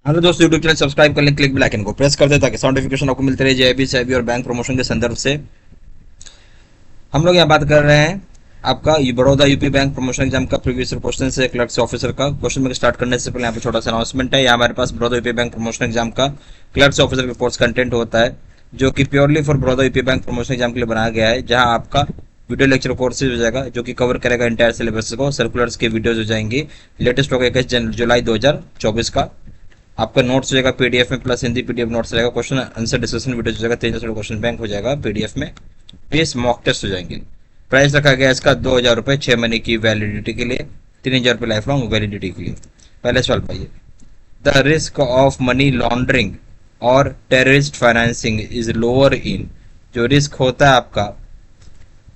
Hello दोस्तों, YouTube channel subscribe कर लें, क्लिक बेल आइकन को प्रेस कर दें ताकि नोटिफिकेशन आपको मिलते रहे जेआईबी सेबी और बैंक प्रमोशन के संदर्भ से। हम लोग यहाँ बात कर रहे हैं आपका Baroda UP bank promotion exam का प्रीवियस क्वेश्चन से क्लर्क से ऑफिसर का क्वेश्चन में स्टार्ट करने से पहले यहाँ पे छोटा सा अनाउंसमेंट है। यहाँ हमारे पास Baroda UP bank promotion exam का क्लर्क से ऑफिसर का कोर्स कंटेंट होता है जो कि purely for Baroda UP bank promotion exam के लिए बनाया गया है, जहाँ आपका वीडियो लेक्चर कोर्सेज हो जाएगा जो कि कवर करेगा इंटायर सिलेबस को। सर्कुलर्स के वीडियोज हो जाएंगी। लेटेस्ट होगा 21 जुलाई 2024 का। आपका नोट्स हो जाएगा पीडीएफ में, प्लस हिंदी पीडीएफ नोट्स रहेगा। क्वेश्चन आंसर डिस्कशन वीडियो हो जाएगा। 300 क्वेश्चन बैंक हो जाएगा पीडीएफ में। 20 मॉक टेस्ट हो जाएंगे। प्राइस रखा गया इसका 2000 रुपये 6 महीने की वैलिडिटी के लिए, 3000 रुपये लाइफ लॉन्ग वैलिडिटी के लिए। पहले सवाल पाइए, the risk of money laundering और terrorist financing is lower in. जो रिस्क होता है आपका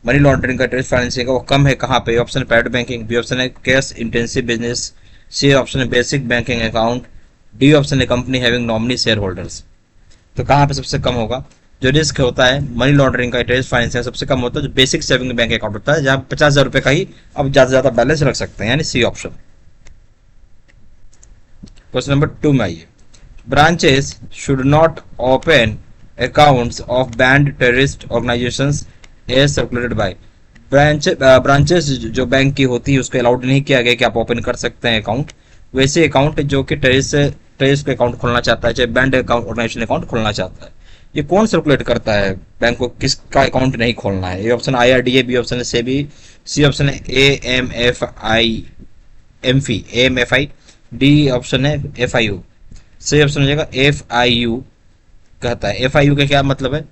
मनी लॉन्ड्रिंग का, टेररिस्ट फाइनेंसिंग का, वो कम है कहाँ पे? ऑप्शन है प्राइवेट बैंकिंग, बी ऑप्शन है cash intensive business, C option है basic banking account, D option है company having nominee share holders. तो कहाँ पे सबसे कम होगा? जो रिस्क होता है मनी लॉन्ड्रिंग का, टेररिस्ट फाइनेंसिंग का, सबसे कम होता है जो बेसिक सेविंग बैंक अकाउंट होता है, जहाँ 50,000 रुपये का ही अब ज्यादा ज्यादा बैलेंस रख सकते हैं, यानी सी ऑप्शन। क्वेश्चन नंबर 2 में आइए, branches should not open accounts of banned terrorist organisations as circulated by. Branches जो बैंक की होती है उसको अलाउड नहीं किया गया कि आप ओपन कर सकते हैं अकाउंट। वैसे अकाउंट जो कि टेररिस्ट अकाउंट खोलना चाहता है, चाहे बैंड अकाउंट ऑर्गेनाइजेशन अकाउंट खोलना चाहता है, ये कौन सर्कुलेट करता है बैंक को किसका अकाउंट नहीं खोलना है? ये ऑप्शन आईआरडीए, बी ऑप्शन है सेबी, सी ऑप्शन है एएमएफआई, डी ऑप्शन है एफआईयू। सी ऑप्शन हो जाएगा एफआईयू कहता है। एफआईयू का क्या मतलब है?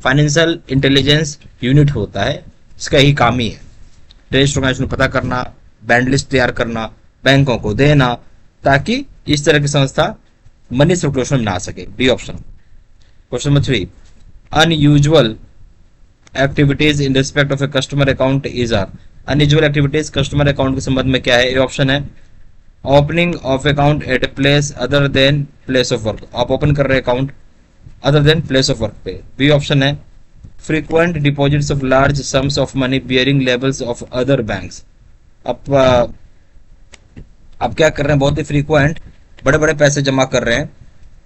फाइनेंशियल इंटेलिजेंस यूनिट होता है, इसका ही काम ही है टेररिस्ट ऑर्गेनाइजेशन को पता करना, बैंड लिस्ट तैयार करना, बैंकों को देना, ताकि इस तरह की संस्था मनी सर्कुलेशन में ना आ सके। B option. Question number 3, unusual activities in respect of a customer account is are. Unusual activities customer account के संबंध में क्या है? ए ऑप्शन है opening of account at a place other than place of work. आप open कर रहे account other than place of work पे। बी ऑप्शन है frequent deposits of large sums of money bearing labels of other banks। आप क्या कर रहे हैं? बहुत ही फ्रीक्वेंट बड़े बड़े पैसे जमा कर रहे हैं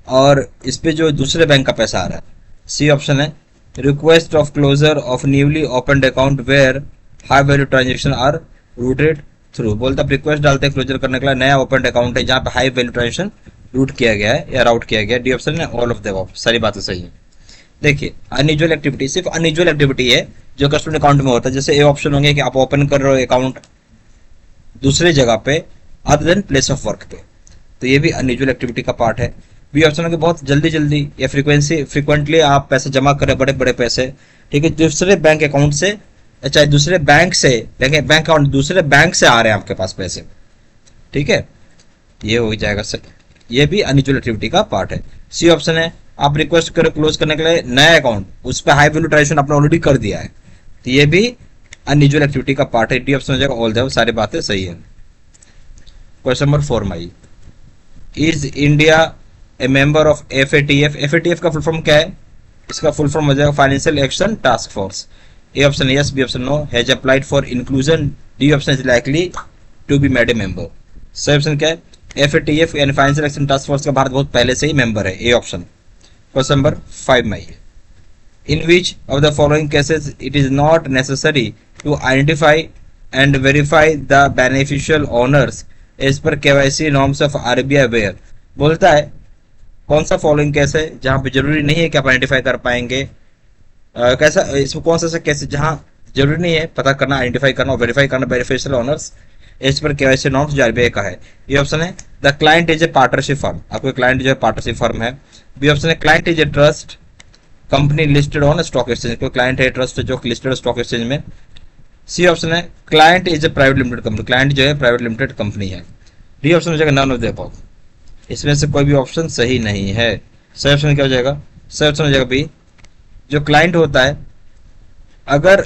और इस पे जो दूसरे बैंक का पैसा आ रहा है। सी ऑप्शन है request of closure of newly opened account where high value transaction are routed through. बोलता आप रिक्वेस्ट डालते हैं क्लोजर करने के लिए, नया ओपनड अकाउंट है जहाँ पे हाई वैल्यू ट्रांजेक्शन रूट किया गया है या राउट किया गया है। डी ऑप्शन है ऑल ऑफ द अबव। सारी बातें सही है। देखिए, अनयूजुअल एक्टिविटी सिर्फ अनयूजुअल एक्टिविटी है जो कस्टमर अकाउंट में होता है। जैसे ए ऑप्शन होंगे कि आप ओपन कर रहे हो अकाउंट दूसरे जगह पे other than place of work पे, तो ये भी अनयूजुअल एक्टिविटी का पार्ट है। बी ऑप्शन है कि बहुत जल्दी जल्दी या फ्रिक्वेंटली आप पैसे जमा कर रहे हैं, बड़े बड़े पैसे, ठीक है, दूसरे बैंक अकाउंट से, चाहे दूसरे बैंक से, बैंक अकाउंट दूसरे बैंक से आ रहे हैं आपके पास पैसे, ठीक है, ये हो जाएगा सर। ये भी अनयूजुअल एक्टिविटी का पार्ट है। सी ऑप्शन है आप रिक्वेस्ट करें क्लोज करने के लिए नया अकाउंट, उस पर हाई वैल्यू ट्रांजेक्शन आपने ऑलरेडी कर दिया है, तो ये भी अनयूजुअल एक्टिविटी का पार्ट है। डी ऑप्शन हो जाएगा ऑल द, सारी बातें सही है। क्वेश्चन नंबर 4 में, is India a member of FATF. FATF का फुल फॉर्म क्या है? इसका फुल फॉर्म हो जाएगा financial action task force. A option yes, B option no, has applied for inclusion, D option is likely to be made a member. सही option क्या है? FATF यानी फाइनेंशियल एक्शन टास्क फोर्स का भारत बहुत पहले से ही मेंबर है। A option. क्वेश्चन नंबर 5 में, in which of the following cases it is not necessary to identify and verify the beneficial owners as per KYC norms of RBI where। बोलता है कौन सा फॉलोइंग केस है जहां पे जरूरी नहीं है कि आप आइडेंटिफाई कर पाएंगे, कैसा इसमें कौन सा केस है जहां जरूरी नहीं है पता करना, आइडेंटिफाई करना और वेरीफाई करना बेनिफिशियल ओनर्स एज पर केवाईसी नॉर्म्स जो आरबीआई का है। ये ऑप्शन है the client is a partnership firm, आपको क्लाइंट जो है पार्टनरशिप फर्म है। बी ऑप्शन है client is a trust company listed on stock exchange, कोई क्लाइंट है ट्रस्ट जो लिस्टेड स्टॉक एक्सचेंज में। सी ऑप्शन है client is a private limited company, client जो है प्राइवेट लिमिटेड कंपनी है। डी ऑप्शन हो जाएगा नन ऑफ द अबव। इसमें से कोई भी ऑप्शन सही नहीं है। सही ऑप्शन क्या हो जाएगा? सही ऑप्शन हो जाएगा बी, जो क्लाइंट होता है अगर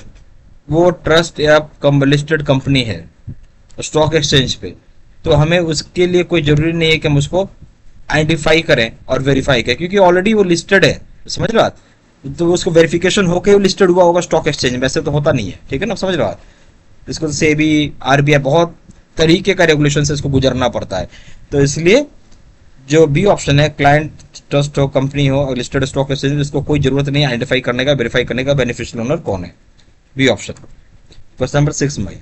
वो ट्रस्ट या लिस्टेड कंपनी है स्टॉक एक्सचेंज पे, तो हमें उसके लिए कोई जरूरी नहीं है कि हम उसको आइडेंटिफाई करें और वेरीफाई करें, क्योंकि ऑलरेडी वो लिस्टेड है। समझ रहे बात? तो उसको वेरिफिकेशन होके वो लिस्टेड हुआ होगा स्टॉक एक्सचेंज में, वैसे तो होता नहीं है, ठीक है ना, समझ रहे बात? इसको सेबी आरबीआई बहुत तरीके का रेगुलेशन से इसको गुजरना पड़ता है, तो इसलिए जो बी ऑप्शन है, क्लाइंट ट्रस्ट हो, कंपनी हो और लिस्टेड स्टॉक एक्सचेंज, इसको कोई जरूरत नहीं आइडेंटिफाई करने का, वेरीफाई करने का बेनिफिशियल ओनर कौन है। B option. क्वेश्चन नंबर 6 मई,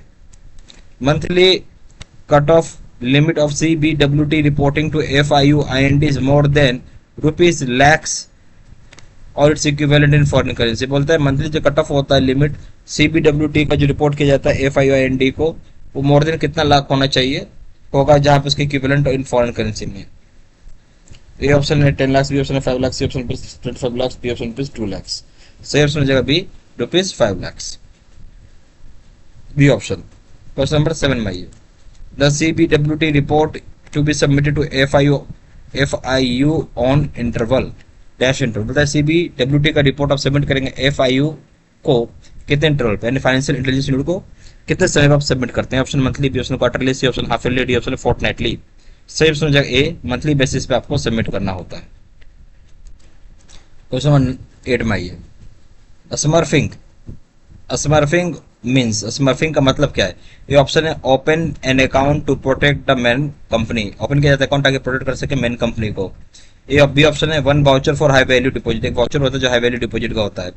monthly cut off limit of CBWT reporting to FIU IND is more than rupees lakhs और its equivalent in foreign currency. बोलता है मंथली जो कट ऑफ होता है लिमिट CBWT का जो रिपोर्ट किया जाता है FIU IND को, वो मोर देन कितना लाख होना चाहिए होगा, जहां पे उसके इक्विवेलेंट इन फॉरेन करेंसी में। ए ऑप्शन है 10 लाख, बी ऑप्शन है 5 लाख, सी ऑप्शन पे 25 लाख, डी ऑप्शन पे 2 लाख। सही ऑप्शन हो जाएगा B, rupees 5 lakh, B option. Question number 7 में आइए, the CBWT report to be submitted to FIU on interval dash interval। बताए CBWT का रिपोर्ट आप सबमिट करेंगे FIU को कितने इंटरवल पे, यानी फाइनेंशियल इंटेलिजेंस यूनिट को कितने समय में आप सबमिट करते हैं। Option monthly, B option quarterly, C option half yearly, D option fortnightly. सही ऑप्शन हो जाएगा ए, मंथली बेसिस पे आपको सबमिट करना होता है। क्वेश्चन नंबर 8 में आइए, स्मर्फिंग। स्मर्फिंग मीन्स, स्मर्फिंग का मतलब क्या है। ये ऑप्शन है open an account to protect the main company, open किया जाता है अकाउंट ताकि प्रोटेक्ट कर सके मेन कंपनी को। ये बी ऑप्शन है one voucher for high value deposit, एक वाउचर होता है जो हाई वैल्यू डिपॉजिट का होता है।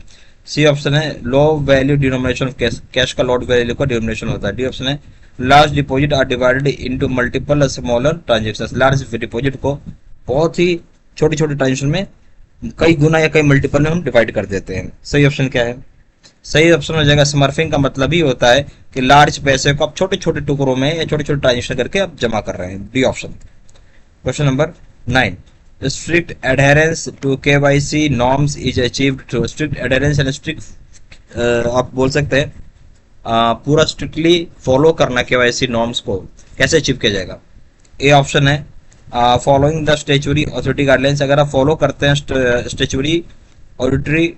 सी ऑप्शन है low value denomination of cash, cash का लो वैल्यू का डिनोमिनेशन होता है। डी ऑप्शन है large deposit are divided into multiple smaller transactions, large deposit को बहुत ही छोटी छोटी ट्रांजेक्शन में कई गुना या कई मल्टीपल में हम डिवाइड कर देते हैं। सही ऑप्शन क्या है, सही ऑप्शन हो जाएगा स्मर्फिंग का मतलब ही होता है कि लार्ज पैसे को आप छोटे छोटे टुकड़ों में या छोटे छोटे ट्रांजेक्शन करके आप जमा कर रहे हैं। D option. Question number 9, strict adherence to KYC norms is achieved through, strict adherence and strict आप बोल सकते हैं पूरा स्ट्रिक्टली फॉलो करना KYC नॉर्म्स को कैसे अचीव किया जाएगा। ए ऑप्शन है following the statutory authority guidelines, अगर आप फॉलो करते हैं स्टेचुरी ऑडिटरी,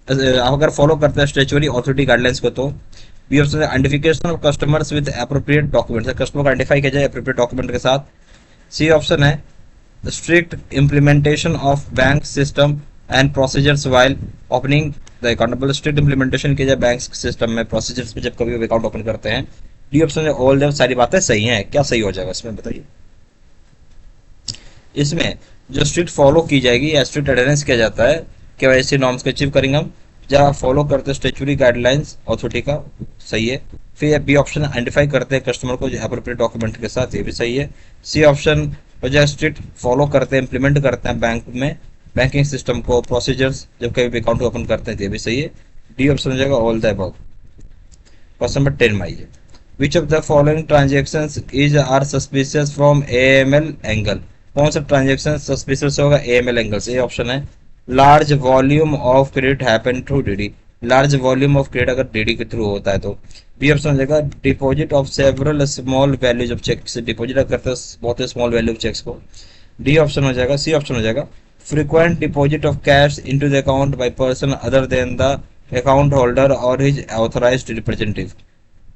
आप अगर फॉलो करते हैं स्टेचुरी अथॉरिटी गाइडलाइंस को तो। बी ऑप्शन है identification of customers with appropriate documents, customer को आइडेंटिफाई किया जाए एप्रोप्रिएट डॉक्यूमेंट के साथ। सी ऑप्शन है strict implementation of bank system and procedures while opening the account, मतलब स्ट्रिक्ट इम्प्लीमेंटेशन किया जाए बैंक सिस्टम में प्रोसीजर्स में जब कभी भी अकाउंट ओपन करते हैं। डी ऑप्शन है ऑल देव, सारी बातें सही हैं। क्या सही हो जाएगा इसमें बताइए। इसमें जो स्ट्रिक्ट फॉलो की जाएगी या स्ट्रिक्ट एडहेरेंस किया जाता है KYC नॉर्म्स को अचीव करेंगे हम जब आप फॉलो करते हैं स्टेचुरी गाइडलाइंस अथॉरिटी का, सही है। फिर बी ऑप्शन आइडेंटिफाई करते हैं कस्टमर को एप्रोप्रिएट डॉक्यूमेंट के साथ, ये भी सही है। सी ऑप्शन जो स्ट्रिक्ट फॉलो करते हैं इंप्लीमेंट करते हैं बैंक में बैंकिंग सिस्टम को प्रोसीजर्स जब कभी भी अकाउंट ओपन करते हैं, ये भी सही है। डी ऑप्शन हो जाएगा all the above. Question number 10 में आइए, which of the following transactions is are suspicious from AML angle, कौन सा ट्रांजेक्शन सस्पिशियस होगा AML एंगल से। ये ऑप्शन है large volume of credit happen through DD, large volume of credit अगर DD के थ्रू होता है तो। बी ऑप्शन हो जाएगा deposit of several small values of cheque, से डिपॉजिट करते हैं बहुत ही स्मॉल वैल्यू ऑफ चेक्स को। डी ऑप्शन हो जाएगा, सी ऑप्शन हो जाएगा frequent deposit of cash into the account by person other than the account holder और हिज ऑथराइज्ड रिप्रेजेंटेटिव,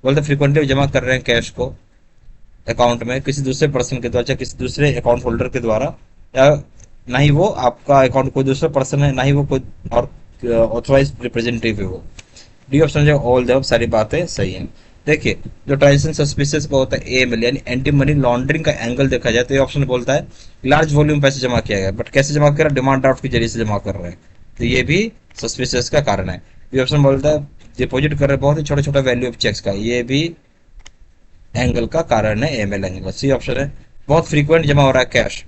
बोलते फ्रीक्वेंटली जमा कर रहे हैं कैश को अकाउंट में किसी दूसरे पर्सन के द्वारा, किसी दूसरे अकाउंट होल्डर के द्वारा, या ना ही वो आपका अकाउंट कोई दूसरा पर्सन है, ना ही वो कोई और ऑथराइज्ड रिप्रेजेंटेटिव है वो। डी ऑप्शन जो ऑल द सारी बातें सही हैं। देखिए जो ट्रांजेक्शन सस्पिशियस का होता है AML यानी एंटी मनी लॉन्ड्रिंग का एंगल देखा जाए तो ये ऑप्शन बोलता है लार्ज वॉल्यूम पैसे जमा किया गया, बट कैसे जमा कर रहा है, डिमांड ड्राफ्ट के जरिए से जमा कर रहे हैं, तो ये भी सस्पिशियस का कारण है। ये ऑप्शन बोलता है डिपॉजिट कर रहे हैं बहुत ही छोटा छोटा वैल्यू ऑफ चेक्स का, ये भी एंगल का कारण है AML एंगल। सी ऑप्शन है बहुत फ्रीक्वेंट जमा हो रहा है कैश,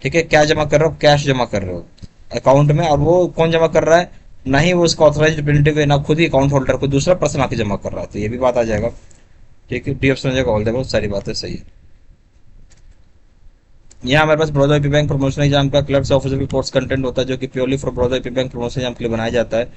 ठीक है, क्या जमा कर रहे हो, कैश जमा कर रहे हो अकाउंट में, और वो कौन जमा कर रहा है, ना ही वो उसका ऑथराइज्ड रिप्रेजेंटेटिव है, ना खुद ही अकाउंट होल्डर को दूसरा पर्सन आके जमा कर रहा है, तो ये भी बात आ जाएगा। ठीक है, डी ऑप्शन हो जाएगा ऑल द बहुत सारी बातें सही है। यहाँ हमारे पास Baroda UP bank promotion exam का क्लर्क्स ऑफिसर कोर्स कंटेंट होता है जो कि purely for Baroda UP bank promotion exam के लिए बनाया जाता है,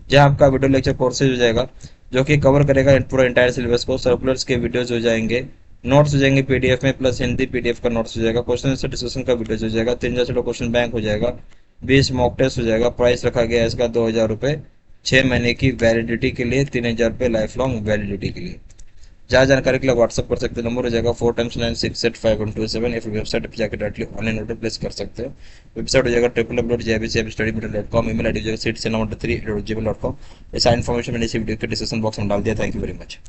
जहाँ आपका वीडियो लेक्चर कोर्सेज हो जाएगा जो कि कवर करेगा पूरा इंटायर सिलेबस को, सर्कुलर्स के वीडियोज हो जाएंगे, नोट्स हो जाएंगे PDF में, प्लस हिंदी PDF का नोट्स हो जाएगा, क्वेश्चन आंसर डिस्कशन का वीडियो हो जाएगा, 3000 क्वेश्चन बैंक हो जाएगा, 20 मॉक टेस्ट हो जाएगा। प्राइस रखा गया है इसका 2000 रुपये 6 महीने की वैलिडिटी के लिए, 3000 रुपये लाइफ लॉन्ग वैलिडिटी के लिए। जहाँ जानकारी के लिए व्हाट्सअप कर सकते हैं, नंबर हो जाएगा 4 times 9685127, या फिर वेबसाइट पर जाकर डायरेक्टली ऑनलाइन ऑर्डर प्लेस कर सकते हो। वेबसाइट हो जाएगा www.jbcstudymeter.com, ईमेल ID हो जाएगा seat3@gmail.com। ऐसा इन्फॉर्मेशन मैंने इसी वीडियो के डिस्क्रिप्शन बॉक्स में डाल दिया। Thank you very much.